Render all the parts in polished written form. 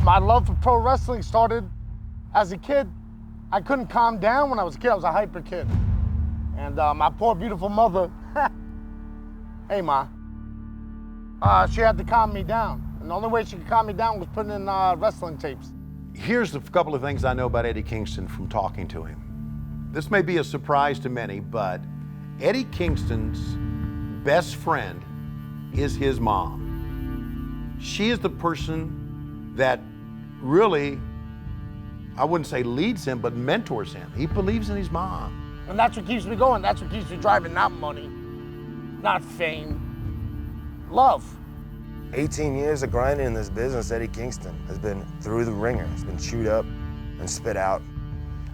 My love for pro wrestling started as a kid. I couldn't calm down when I was a kid. I was a hyper kid. And my poor, beautiful mother, hey, Ma, she had to calm me down. And the only way she could calm me down was putting in wrestling tapes. Here's a couple of things I know about Eddie Kingston from talking to him. This may be a surprise to many, but Eddie Kingston's best friend is his mom. She is the person that really, I wouldn't say leads him, but mentors him. He believes in his mom. And that's what keeps me going. That's what keeps me driving. Not money, not fame, love. 18 years of grinding in this business, Eddie Kingston has been through the ringer. He's been chewed up and spit out,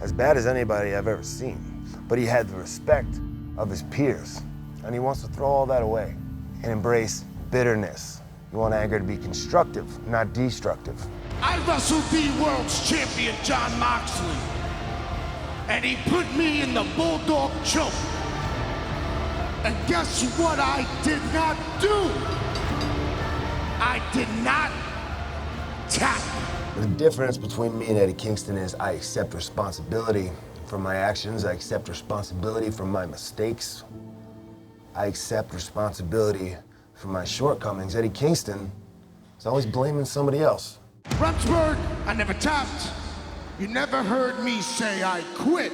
as bad as anybody I've ever seen. But he had the respect of his peers, and he wants to throw all that away and embrace bitterness. You want anger to be constructive, not destructive. I wrestled the world's champion, Jon Moxley, and he put me in the bulldog choke. And guess what I did not do? I did not tap. The difference between me and Eddie Kingston is I accept responsibility for my actions. I accept responsibility for my mistakes. I accept responsibility for my shortcomings. Eddie Kingston is always blaming somebody else. Remsburg, I never tapped. You never heard me say I quit.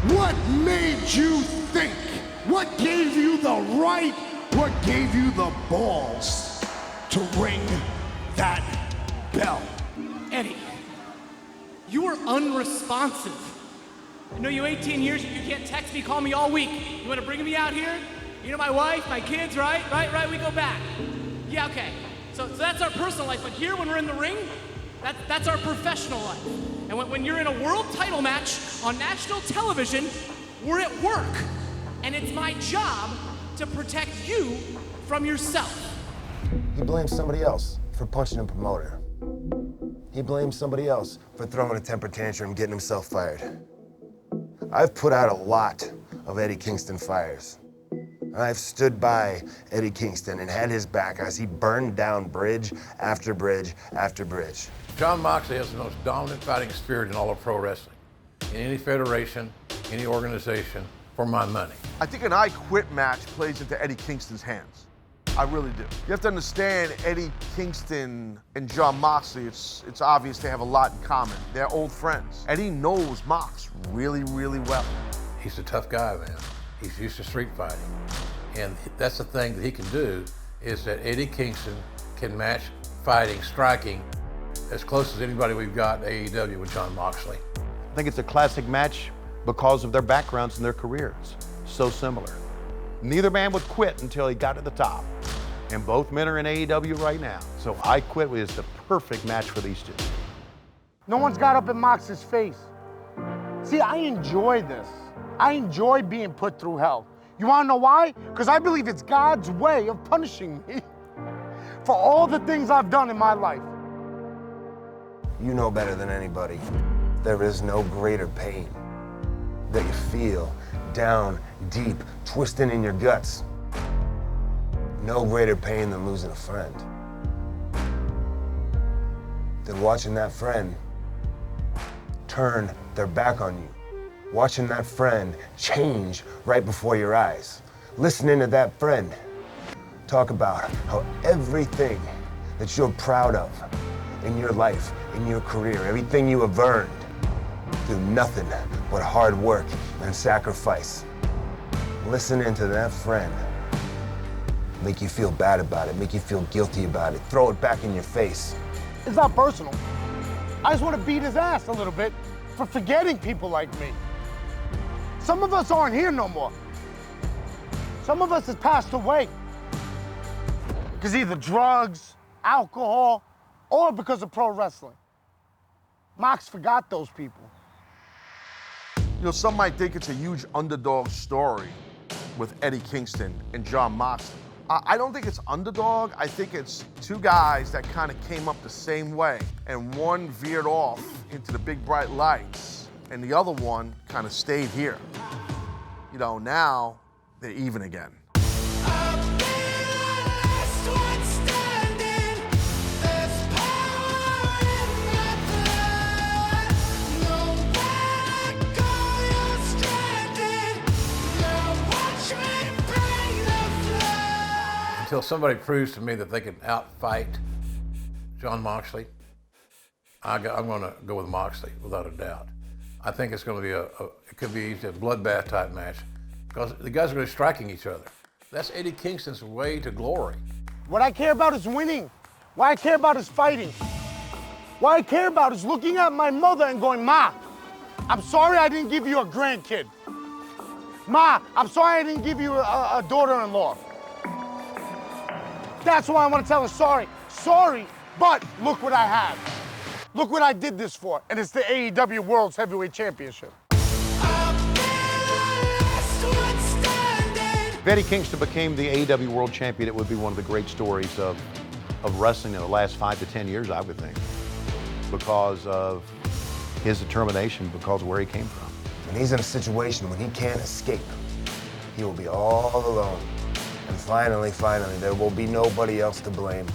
What made you think? What gave you the right? What gave you the balls to ring that bell? Eddie, you are unresponsive. I know you 18 years, you can't text me, call me all week. You want to bring me out here? You know my wife, my kids, right? Right, we go back. Yeah, okay. So that's our personal life, but here when we're in the ring, that's our professional life. And when you're in a world title match on national television, we're at work. And it's my job to protect you from yourself. He blames somebody else for punching a promoter. He blames somebody else for throwing a temper tantrum, getting himself fired. I've put out a lot of Eddie Kingston fires. I've stood by Eddie Kingston and had his back as he burned down bridge after bridge after bridge. Jon Moxley has the most dominant fighting spirit in all of pro wrestling. In any federation, any organization, for my money. I think an I Quit match plays into Eddie Kingston's hands. I really do. You have to understand Eddie Kingston and Jon Moxley, it's obvious they have a lot in common. They're old friends. Eddie knows Mox really, really well. He's a tough guy, man. He's used to street fighting. And that's the thing that he can do, is that Eddie Kingston can match fighting, striking, as close as anybody we've got in AEW with Jon Moxley. I think it's a classic match because of their backgrounds and their careers. So similar. Neither man would quit until he got to the top. And both men are in AEW right now. So I Quit is the perfect match for these two. No one's got up in Mox's face. See, I enjoy this. I enjoy being put through hell. You wanna know why? Because I believe it's God's way of punishing me for all the things I've done in my life. You know better than anybody. There is no greater pain that you feel down deep, twisting in your guts. No greater pain than losing a friend. Than watching that friend turn their back on you. Watching that friend change right before your eyes. Listening to that friend talk about how everything that you're proud of in your life, in your career, everything you have earned, through nothing but hard work and sacrifice. Listening to that friend make you feel bad about it, make you feel guilty about it, throw it back in your face. It's not personal. I just want to beat his ass a little bit for forgetting people like me. Some of us aren't here no more. Some of us has passed away. Because either drugs, alcohol, or because of pro wrestling. Mox forgot those people. You know, some might think it's a huge underdog story with Eddie Kingston and Jon Moxley. I don't think it's underdog. I think it's two guys that kind of came up the same way, and one veered off into the big bright lights, and the other one kind of stayed here. You know, now they're even again. until somebody proves to me that they can outfight Jon Moxley, I'm going to go with Moxley without a doubt. I think it's going to be it could be a bloodbath type match because the guys are going to be striking each other. That's Eddie Kingston's way to glory. What I care about is winning. What I care about is fighting. What I care about is looking at my mother and going, Ma, I'm sorry I didn't give you a grandkid. Ma, I'm sorry I didn't give you a daughter-in-law. That's why I want to tell her sorry. Sorry, but look what I have. Look what I did this for, and it's the AEW World's Heavyweight Championship. If Eddie Kingston became the AEW World Champion, it would be one of the great stories of wrestling in the last 5 to 10 years, I would think, because of his determination, because of where he came from. When he's in a situation when he can't escape, he will be all alone. And finally, there will be nobody else to blame.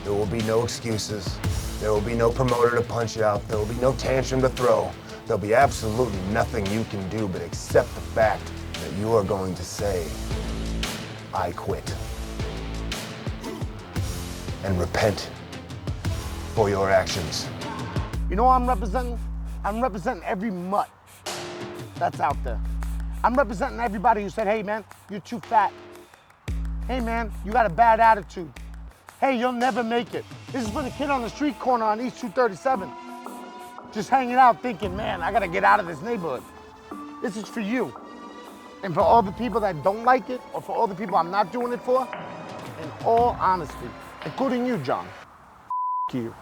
There will be no excuses. There will be no promoter to punch out. There will be no tantrum to throw. There'll be absolutely nothing you can do but accept the fact that you are going to say, I quit. And repent for your actions. You know what I'm representing? I'm representing every mutt that's out there. I'm representing everybody who said, hey man, you're too fat. Hey man, you got a bad attitude. Hey, you'll never make it. This is for the kid on the street corner on East 237. Just hanging out thinking, man, I gotta get out of this neighborhood. This is for you. And for all the people that don't like it, or for all the people I'm not doing it for, in all honesty, including you, John, you.